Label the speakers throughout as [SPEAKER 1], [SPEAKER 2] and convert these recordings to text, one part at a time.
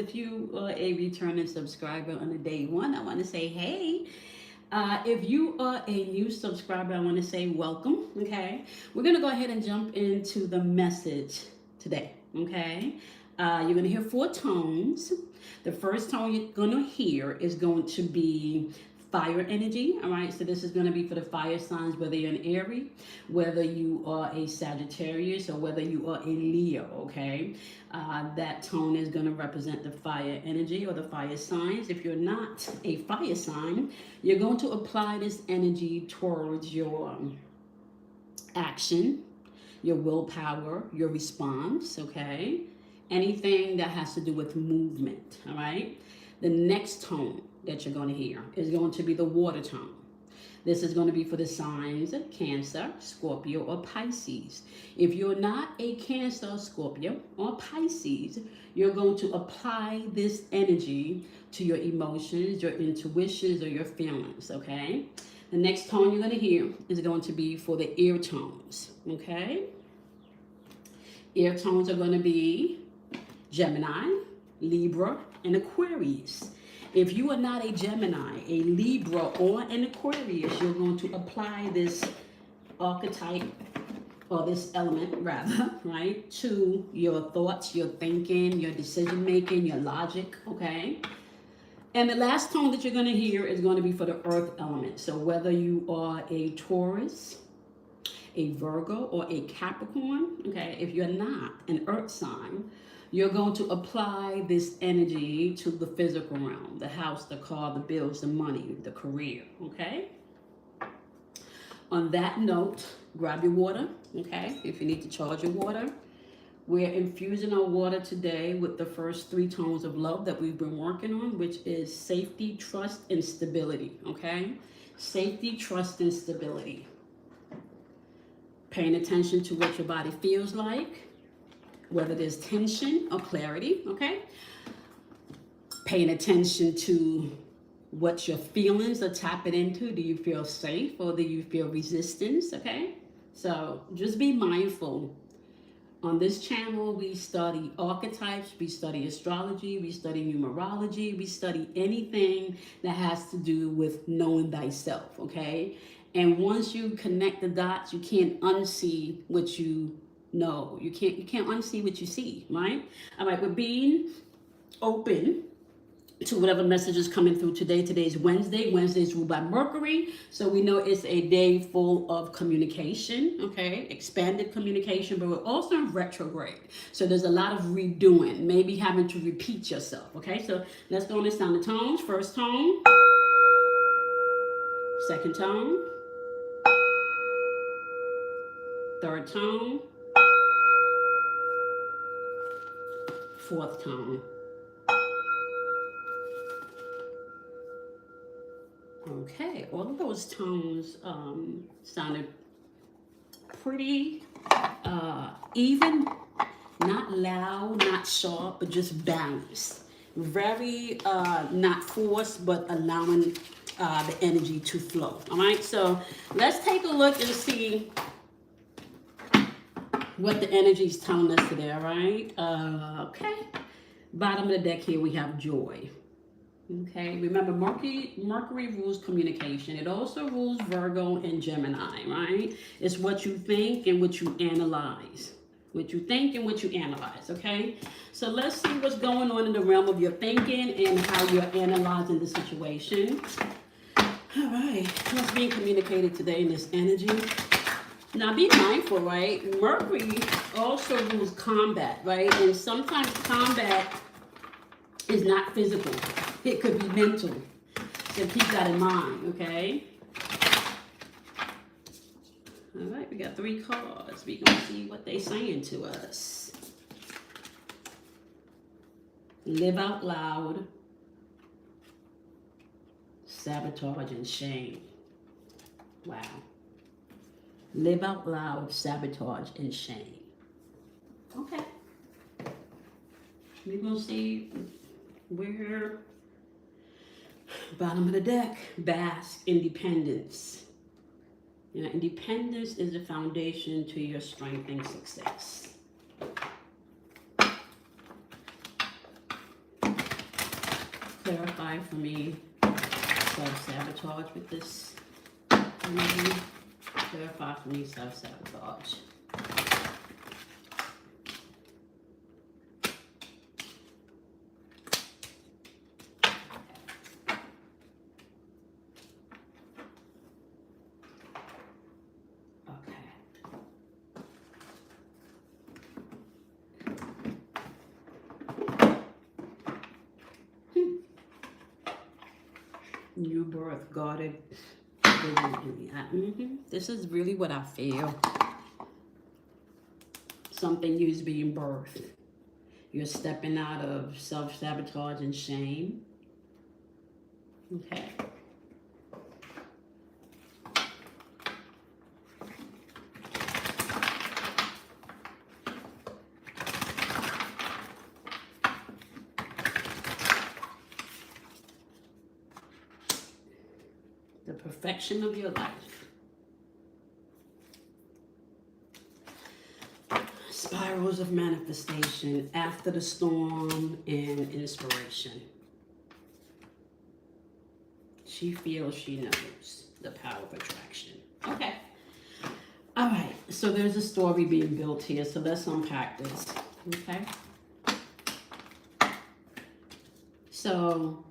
[SPEAKER 1] if you are a returning subscriber on the day one, I want to say hey. If you are a new subscriber, I want to say welcome. Okay, we're gonna go ahead and jump into the message today. Okay, you're gonna hear four tones. The first tone you're gonna hear is going to be fire energy. All right, so this is going to be for the fire signs, whether you're an Aries, whether you are a Sagittarius, or whether you are a Leo. Okay, that tone is going to represent the fire energy or the fire signs. If you're not a fire sign, you're going to apply this energy towards your action, your willpower, your response. Okay, anything that has to do with movement. All right, the next tone that you're going to hear is going to be the water tone. This is going to be for the signs of Cancer, Scorpio, or Pisces. If you're not a Cancer, Scorpio, or Pisces, you're going to apply this energy to your emotions, your intuitions, or your feelings, okay? The next tone you're going to hear is going to be for the ear tones, okay? Ear tones are going to be Gemini, Libra, and Aquarius. If you are not a Gemini, a Libra, or an Aquarius, you're going to apply this archetype, or this element rather, right, to your thoughts, your thinking, your decision making, your logic, okay? And the last tone that you're going to hear is going to be for the earth element. So whether you are a Taurus, a Virgo, or a Capricorn, okay, if you're not an earth sign, you're going to apply this energy to the physical realm, the house, the car, the bills, the money, the career, okay? On that note, grab your water, okay? If you need to charge your water. We're infusing our water today with the first three tones of love that we've been working on, which is safety, trust, and stability, okay? Safety, trust, and stability. Paying attention to what your body feels like, whether there's tension or clarity, okay? Paying attention to what your feelings are tapping into. Do you feel safe or do you feel resistance, okay? So just be mindful. On this channel, we study archetypes, we study astrology, we study numerology, we study anything that has to do with knowing thyself, okay? And once you connect the dots, you can't unsee what you know. You can't unsee what you see, right? All right, we're being open to whatever message is coming through today. Today's Wednesday. Wednesday is ruled by Mercury, so we know it's a day full of communication, okay? Expanded communication, but we're also in retrograde. So there's a lot of redoing, maybe having to repeat yourself, okay? So let's go on and sound the tones. First tone, second tone, third tone, fourth tone. Okay, all of those tones sounded pretty even, not loud, not sharp, but just balanced. Very not forced, but allowing the energy to flow. All right, so let's take a look and see what the energy is telling us today. All right, okay. Bottom of the deck here we have joy. Okay, remember Mercury rules communication. It also rules Virgo and Gemini, right? It's what you think and what you analyze. What you think and what you analyze, okay? So let's see what's going on in the realm of your thinking and how you're analyzing the situation. All right, what's being communicated today in this energy? Now be mindful, right? Mercury also rules combat, right? And sometimes combat is not physical. It could be mental. So keep that in mind, okay? All right, we got three cards. We're going to see what they're saying to us. Live out loud, sabotage, and shame. Wow. Live out loud, sabotage, and shame. Okay. We're going to see where... Bottom of the deck, bask, independence. You know, independence is the foundation to your strength and success. clarify for me self-sabotage with this energy? Clarify for me self-sabotage. New birth, guarded. This is really what I feel. Something is being birthed. You're stepping out of self-sabotage and shame. Okay. The perfection of your life. Spirals of manifestation, after the storm, and inspiration. She feels she knows the power of attraction. Okay. All right. So there's a story being built here. So let's unpack this. Okay. So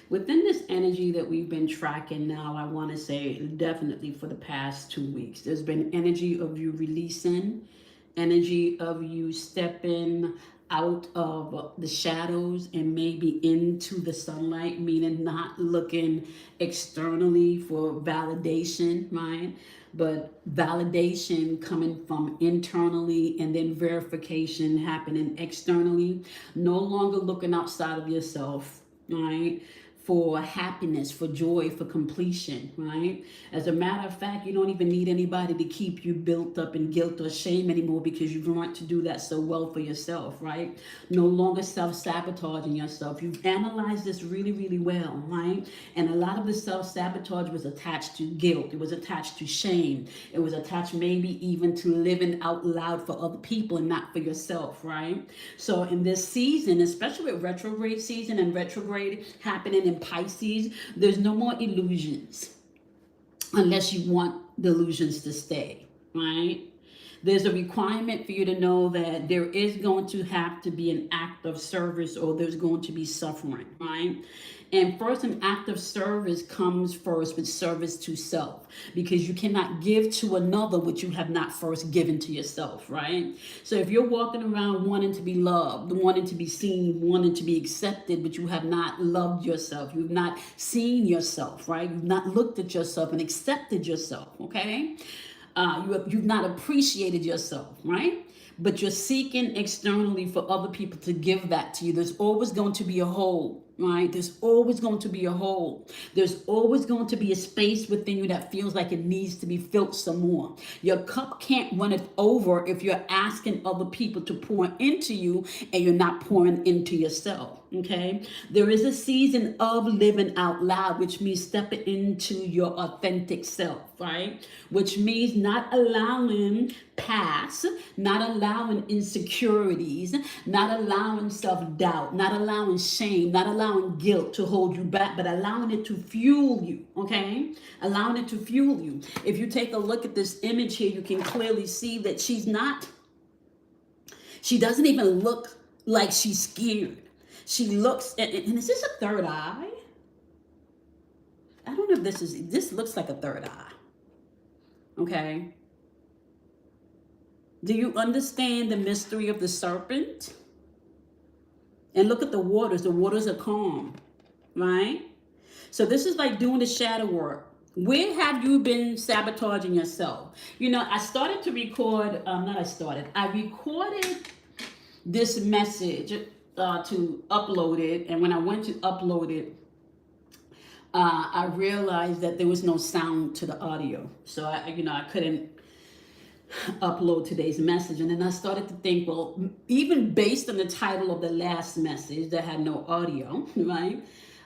[SPEAKER 1] within this energy that we've been tracking now, I want to say definitely for the past 2 weeks, there's been energy of you releasing, energy of you stepping out of the shadows and maybe into the sunlight, meaning not looking externally for validation, right? But validation coming from internally and then verification happening externally. No longer looking outside of yourself, right? For happiness, for joy, for completion, right? As a matter of fact, you don't even need anybody to keep you built up in guilt or shame anymore because you've learned to do that so well for yourself, right? No longer self-sabotaging yourself. You've analyzed this really, really well, right? And a lot of the self-sabotage was attached to guilt. It was attached to shame. It was attached maybe even to living out loud for other people and not for yourself, right? So in this season, especially with retrograde season and retrograde happening in Pisces, there's no more illusions unless you want the illusions to stay, right? There's a requirement for you to know that there is going to have to be an act of service or there's going to be suffering, right? And first, an act of service comes first with service to self, because you cannot give to another what you have not first given to yourself, right? So if you're walking around wanting to be loved, wanting to be seen, wanting to be accepted, but you have not loved yourself, you've not seen yourself, right? You've not looked at yourself and accepted yourself, okay? You've not appreciated yourself, right? But you're seeking externally for other people to give that to you. There's always going to be a hole, right? There's always going to be a hole. There's always going to be a space within you that feels like it needs to be filled some more. Your cup can't run it over if you're asking other people to pour into you and you're not pouring into yourself, okay? There is a season of living out loud, which means stepping into your authentic self, right? Which means not allowing past, not allowing insecurities, not allowing self-doubt, not allowing shame, not allowing guilt to hold you back, but allowing it to fuel you, okay? Allowing it to fuel you. If you take a look at this image here, you can clearly see that she doesn't even look like she's scared. She looks, and is this a third eye? I don't know if this looks like a third eye, okay? Do you understand the mystery of the serpent? And look at the waters. The waters are calm, right? So this is like doing the shadow work. Where have you been sabotaging yourself? You know, I recorded this message to upload it. And when I went to upload it, I realized that there was no sound to the audio. So I couldn't upload today's message. And then I started to think, well, even based on the title of the last message that had no audio, right?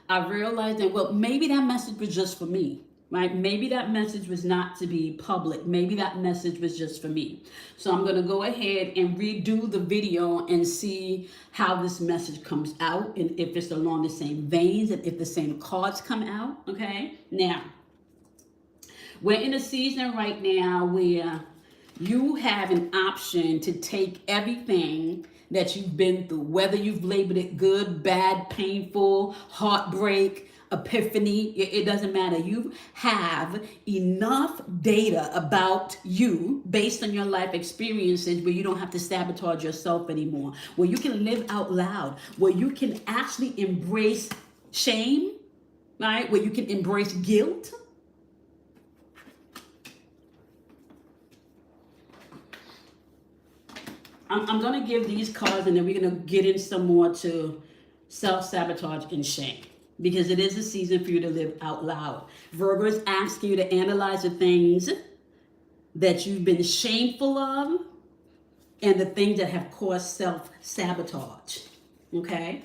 [SPEAKER 1] I realized that, well, maybe that message was just for me. right? Maybe that message was not to be public. Maybe that message was just for me. So I'm going to go ahead and redo the video and see how this message comes out, and if it's along the same veins, and if the same cards come out, okay? Now, we're in a season right now where you have an option to take everything that you've been through, whether you've labeled it good, bad, painful, heartbreak, epiphany, it doesn't matter. You have enough data about you based on your life experiences where you don't have to sabotage yourself anymore, where you can live out loud, where you can actually embrace shame, right? Where you can embrace guilt. I'm going to give these cards, and then we're going to get in some more to self-sabotage and shame, because it is a season for you to live out loud. Virgo is asking you to analyze the things that you've been shameful of and the things that have caused self-sabotage, okay?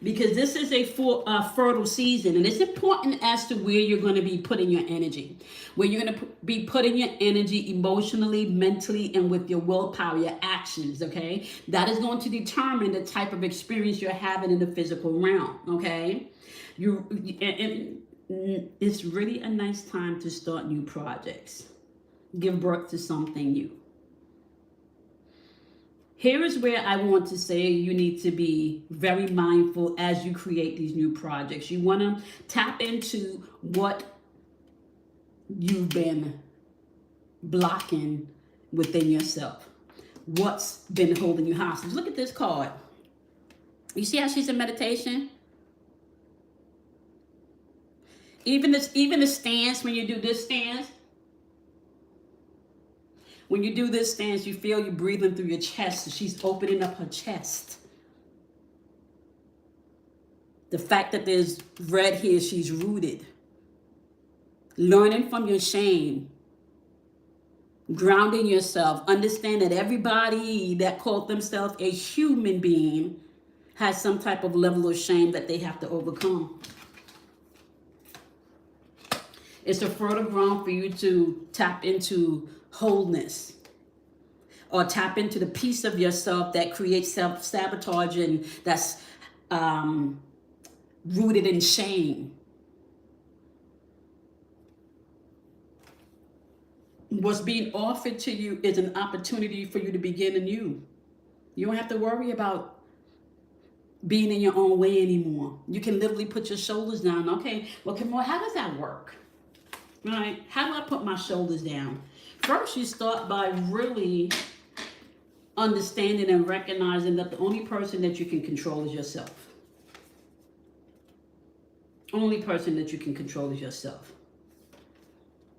[SPEAKER 1] Because this is a fertile season, and it's important as to where you're going to be putting your energy. Where you're going to be putting your energy emotionally, mentally, and with your willpower, your actions, okay? That is going to determine the type of experience you're having in the physical realm, okay? And it's really a nice time to start new projects. Give birth to something new. Here is where I want to say you need to be very mindful as you create these new projects. You want to tap into what you've been blocking within yourself. What's been holding you hostage? Look at this card. You see how she's in meditation? Even the stance, when you do this stance, when you do this stance, you feel you breathing through your chest. So she's opening up her chest. The fact that there's red here, she's rooted. Learning from your shame. Grounding yourself. Understand that everybody that called themselves a human being has some type of level of shame that they have to overcome. It's a fertile ground for you to tap into wholeness, or tap into the piece of yourself that creates self-sabotage and that's rooted in shame. What's being offered to you is an opportunity for you to begin anew. You don't have to worry about being in your own way anymore. You can literally put your shoulders down. Okay, well, Kimora, how does that work? Right? How do I put my shoulders down? First, you start by really understanding and recognizing that the only person that you can control is yourself. Only person that you can control is yourself.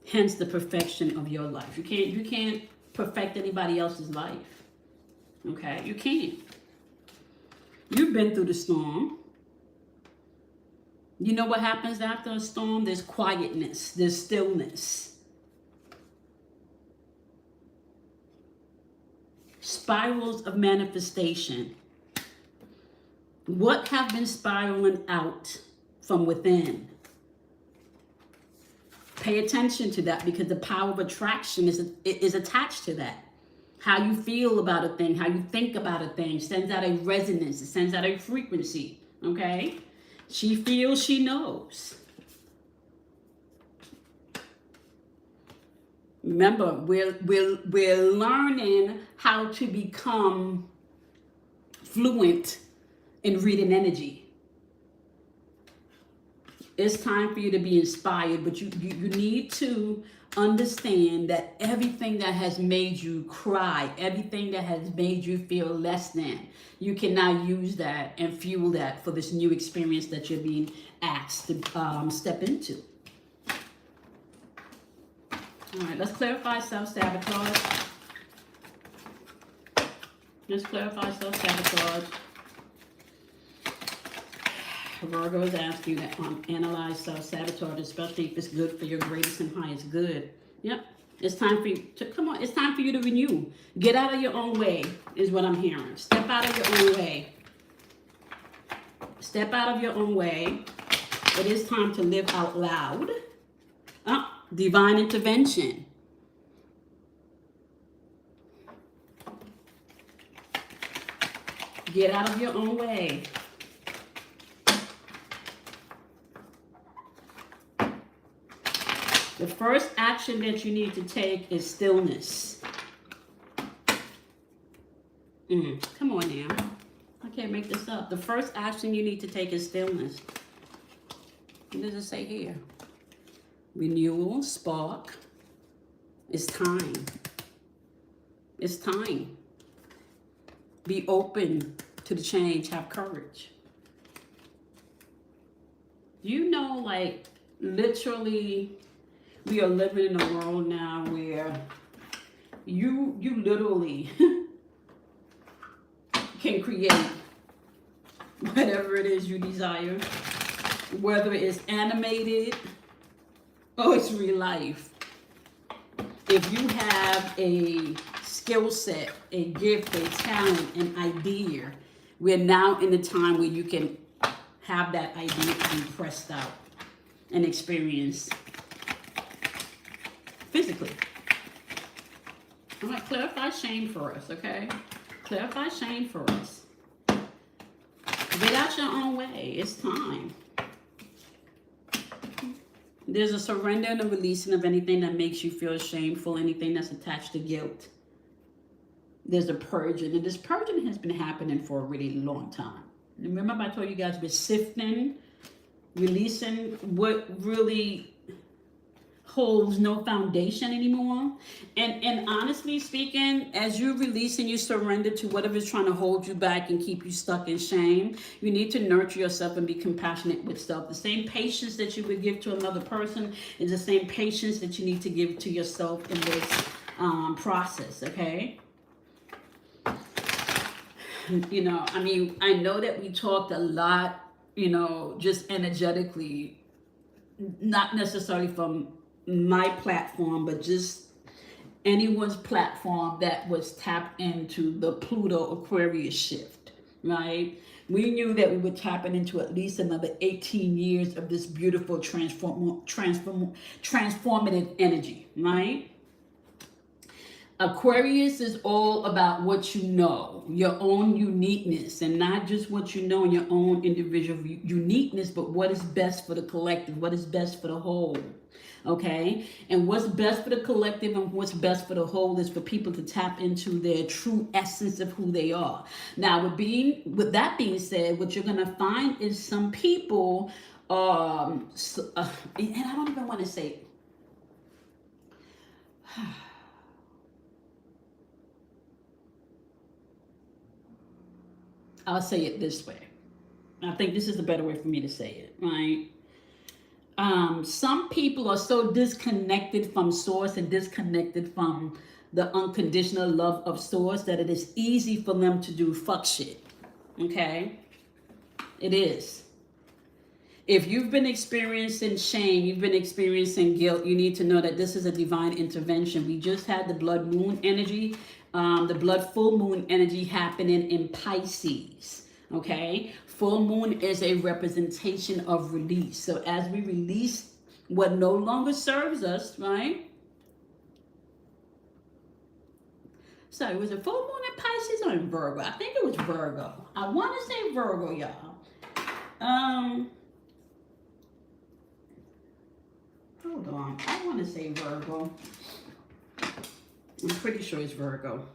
[SPEAKER 1] Hence the perfection of your life. You can't perfect anybody else's life. Okay? You can't. You've been through the storm. You know what happens after a storm? There's quietness. There's stillness. Spirals of manifestation. What have been spiraling out from within? Pay attention to that, because the power of attraction is attached to that. How you feel about a thing, how you think about a thing, sends out a resonance, it sends out a frequency, okay? She feels, she knows. Remember, we're learning how to become fluent in reading energy. It's time for you to be inspired, but you need to understand that everything that has made you cry, everything that has made you feel less than, you can now use that and fuel that for this new experience that you're being asked to step into. All right, let's clarify self-sabotage. Let's clarify self-sabotage. Virgo is asking you to analyze self-sabotage, especially if it's good for your greatest and highest good. Yep. It's time for you to, come on, it's time for you to renew. Get out of your own way is what I'm hearing. Step out of your own way. Step out of your own way. It is time to live out loud. Divine intervention. Get out of your own way. The first action that you need to take is stillness. Come on now. I can't make this up. The first action you need to take is stillness. What does it say here? Renewal, spark. It's time. It's time. Be open to the change. Have courage. You know, like, literally, we are living in a world now where you literally can create whatever it is you desire, whether it's animated or it's real life. If you have a skill set, a gift, a talent, an idea, we're now in the time where you can have that idea be pressed out and experienced physically. I'm going to clarify shame for us, okay? Clarify shame for us. Get out your own way. It's time. There's a surrender and a releasing of anything that makes you feel shameful, anything that's attached to guilt. There's a purging, and this purging has been happening for a really long time. Remember I told you guys we're sifting, releasing what really holds no foundation anymore. And honestly speaking, as you release and you surrender to whatever is trying to hold you back and keep you stuck in shame, you need to nurture yourself and be compassionate with self. The same patience that you would give to another person is the same patience that you need to give to yourself in this process, okay? You know, I mean, I know that we talked a lot, you know, just energetically, not necessarily from my platform, but just anyone's platform that was tapped into the Pluto Aquarius shift, right? We knew that we were tapping into at least another 18 years of this beautiful transformative energy, right? Aquarius is all about what you know, your own uniqueness, and not just what you know in your own individual uniqueness, but what is best for the collective, what is best for the whole, okay? And what's best for the collective and what's best for the whole is for people to tap into their true essence of who they are. Now, with that being said, what you're gonna find is some people, and I don't even want to say. I'll say it this way. I think this is the better way for me to say it, right? Some people are so disconnected from source and disconnected from the unconditional love of source that it is easy for them to do fuck shit, okay? It is. If you've been experiencing shame, you've been experiencing guilt, you need to know that this is a divine intervention. We just had the blood moon energy, the blood full moon energy happening in Pisces, okay? Full moon is a representation of release. So as we release what no longer serves us, right? So was it full moon in Pisces or in Virgo? I think it was Virgo. I want to say Virgo, y'all. Hold on. I want to say Virgo. I'm pretty sure it's Virgo.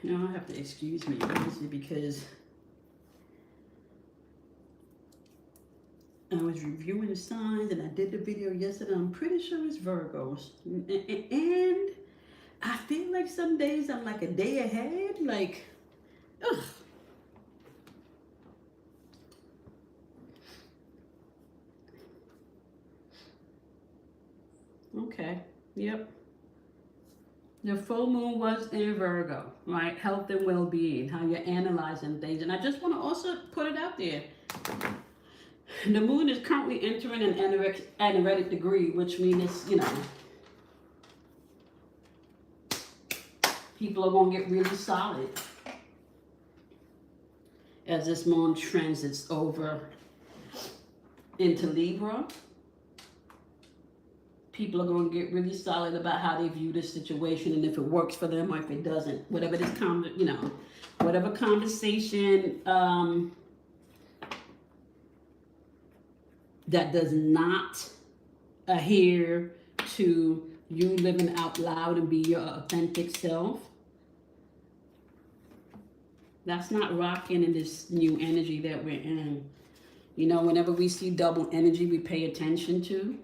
[SPEAKER 1] You know, I have to excuse me, honestly, because I was reviewing the signs and I did the video yesterday. I'm pretty sure it's Virgos. And I feel like some days I'm like a day ahead. Like, ugh. Okay, yep. The full moon was in Virgo, right? Health and well-being, how you're analyzing things. And I just want to also put it out there. The moon is currently entering an anaretic degree, which means, you know, people are going to get really solid as this moon transits over into Libra, people are going to get really solid about how they view this situation and if it works for them or if it doesn't. Whatever this whatever conversation that does not adhere to you living out loud and be your authentic self, that's not rocking in this new energy that we're in. You know, whenever we see double energy, we pay attention to.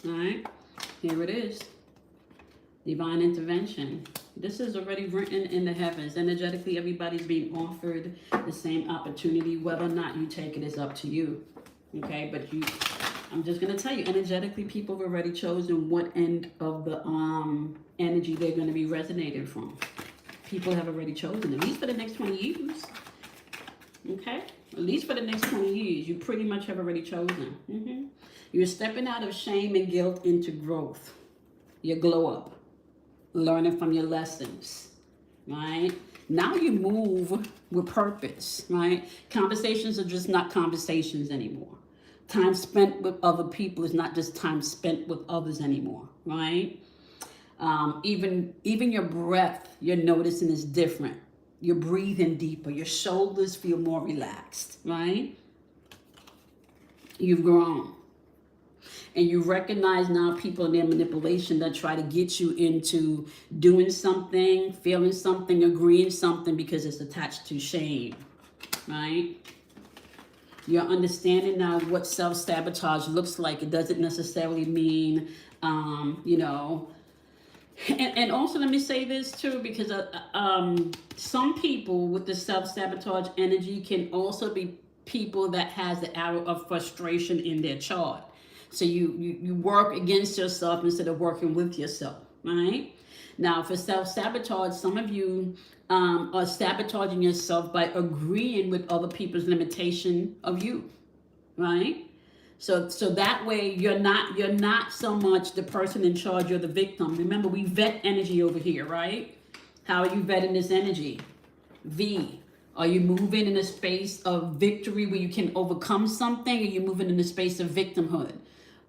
[SPEAKER 1] All right, here it is. Divine intervention. This is already written in the heavens. Energetically, everybody's being offered the same opportunity. Whether or not you take it is up to you. Okay, but I'm just going to tell you, energetically, people have already chosen what end of the energy they're going to be resonating from. People have already chosen, at least for the next 20 years. Okay? At least for the next 20 years, you pretty much have already chosen. You're stepping out of shame and guilt into growth. Your glow up. Learning from your lessons. Right? Now you move with purpose. Right? Conversations are just not conversations anymore. Time spent with other people is not just time spent with others anymore. Right? Even your breath, you're noticing is different. You're breathing deeper. Your shoulders feel more relaxed, right? You've grown. And you recognize now people in their manipulation that try to get you into doing something, feeling something, agreeing something because it's attached to shame, right? You're understanding now what self-sabotage looks like. It doesn't necessarily mean, And also, let me say this too, because some people with the self-sabotage energy can also be people that has the arrow of frustration in their chart. So you work against yourself instead of working with yourself, right? Now, for self-sabotage, some of you are sabotaging yourself by agreeing with other people's limitation of you, right? So that way you're not so much the person in charge, you're the victim. Remember, we vet energy over here, right? How are you vetting this energy? V. Are you moving in a space of victory where you can overcome something, or are you moving in a space of victimhood?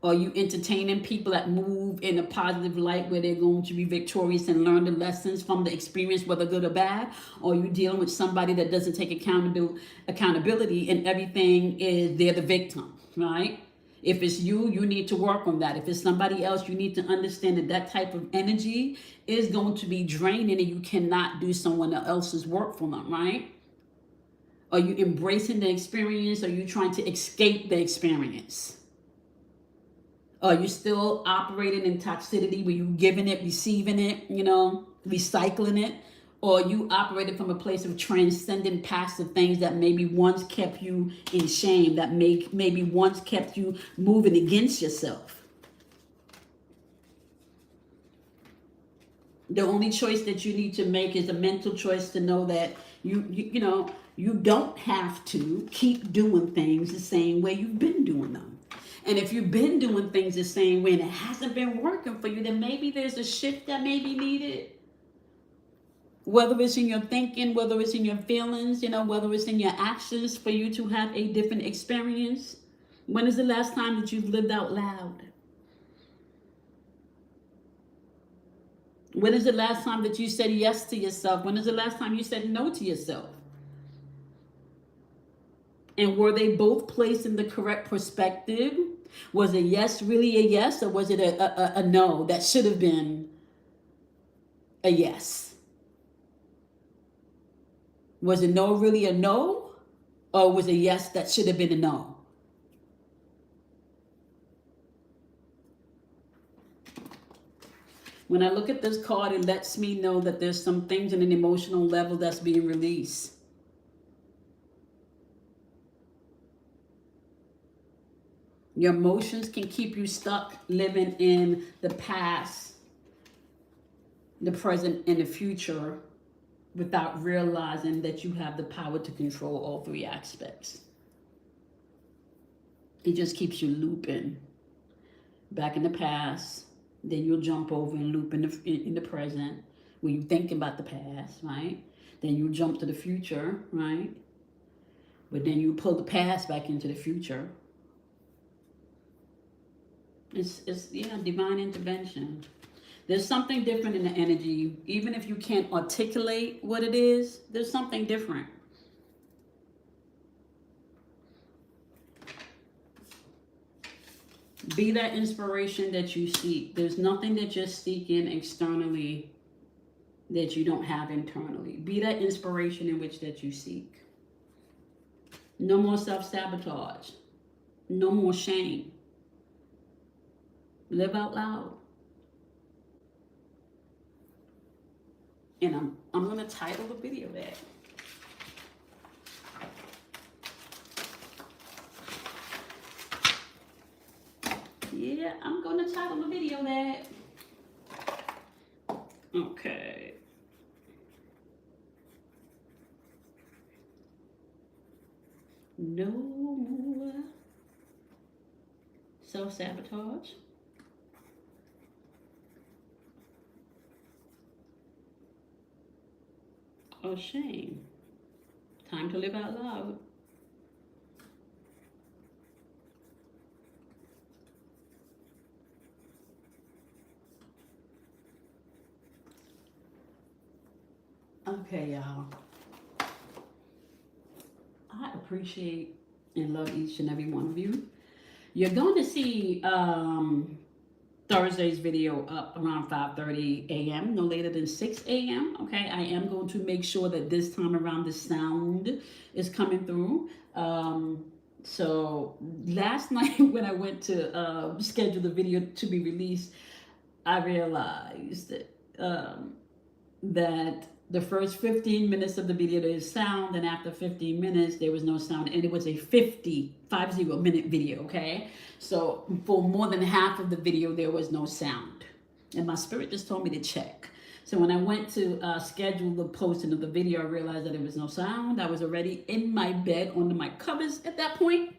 [SPEAKER 1] Are you entertaining people that move in a positive light where they're going to be victorious and learn the lessons from the experience, whether good or bad? Or are you dealing with somebody that doesn't take accountability and everything is they're the victim, right? If it's you need to work on that. If it's somebody else, you need to understand that that type of energy is going to be draining and you cannot do someone else's work for them, right? Are you embracing the experience? Or are you trying to escape the experience? Are you still operating in toxicity where you giving it, receiving it, recycling it? Or you operating from a place of transcending passive things that maybe once kept you in shame, that maybe once kept you moving against yourself? The only choice that you need to make is a mental choice to know that you don't have to keep doing things the same way you've been doing them. And if you've been doing things the same way and it hasn't been working for you, then maybe there's a shift that may be needed. Whether it's in your thinking, whether it's in your feelings, whether it's in your actions for you to have a different experience. When is the last time that you've lived out loud? When is the last time that you said yes to yourself? When is the last time you said no to yourself? And were they both placed in the correct perspective? Was a yes really a yes, or was it a no that should have been a yes? Was a no really a no, or was a yes that should have been a no? When I look at this card, it lets me know that there's some things in an emotional level that's being released. Your emotions can keep you stuck living in the past, the present, and the future without realizing that you have the power to control all three aspects. It just keeps you looping back in the past. Then you'll jump over and loop in the present when you think about the past, right? Then you jump to the future, right? But then you pull the past back into the future. It's yeah, divine intervention. There's something different in the energy. Even if you can't articulate what it is, there's something different. Be that inspiration that you seek. There's nothing that you're seeking externally that you don't have internally. Be that inspiration in which that you seek. No more self-sabotage. No more shame. Live out loud. And I'm gonna title the video that. Yeah, I'm gonna title the video that. Okay. No more self-sabotage. Or shame. Time to live out loud. Okay, y'all. I appreciate and love each and every one of you. You're going to see Thursday's video up around 5:30 a.m., no later than 6 a.m. Okay, I am going to make sure that this time around the sound is coming through. So last night when I went to schedule the video to be released, I realized that the first 15 minutes of the video there is sound, and after 15 minutes there was no sound, and it was a 50 minute video. Okay, so for more than half of the video there was no sound, and my spirit just told me to check. So when I went to schedule the posting of the video, I realized that there was no sound. I was already in my bed under my covers at that point.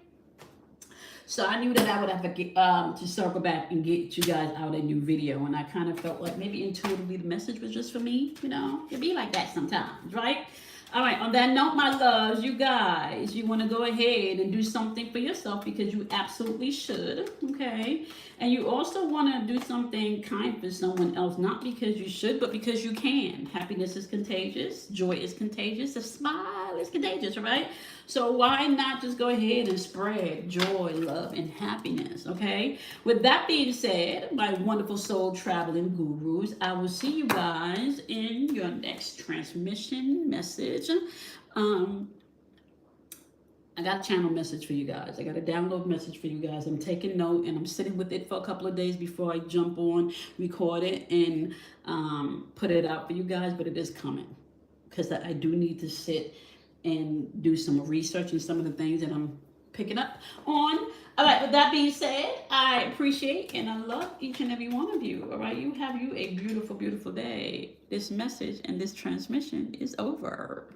[SPEAKER 1] So I knew that I would have to get, to circle back and get you guys out a new video. And I kind of felt like maybe intuitively the message was just for me. You know, it be like that sometimes, right? All right, on that note, my loves, you guys, you want to go ahead and do something for yourself because you absolutely should, okay? And you also want to do something kind for someone else, not because you should, but because you can. Happiness is contagious. Joy is contagious. A smile is contagious, right? So why not just go ahead and spread joy, love, and happiness, okay? With that being said, my wonderful soul traveling gurus, I will see you guys in your next transmission message. I got a channel message for you guys. I got a download message for you guys. I'm taking note and I'm sitting with it for a couple of days before I jump on, record it, and put it out for you guys, but it is coming because I do need to sit and do some research and some of the things that I'm picking up on. All right, with that being said, I appreciate and I love each and every one of you. All right, you have a beautiful, beautiful day. This message and this transmission is over.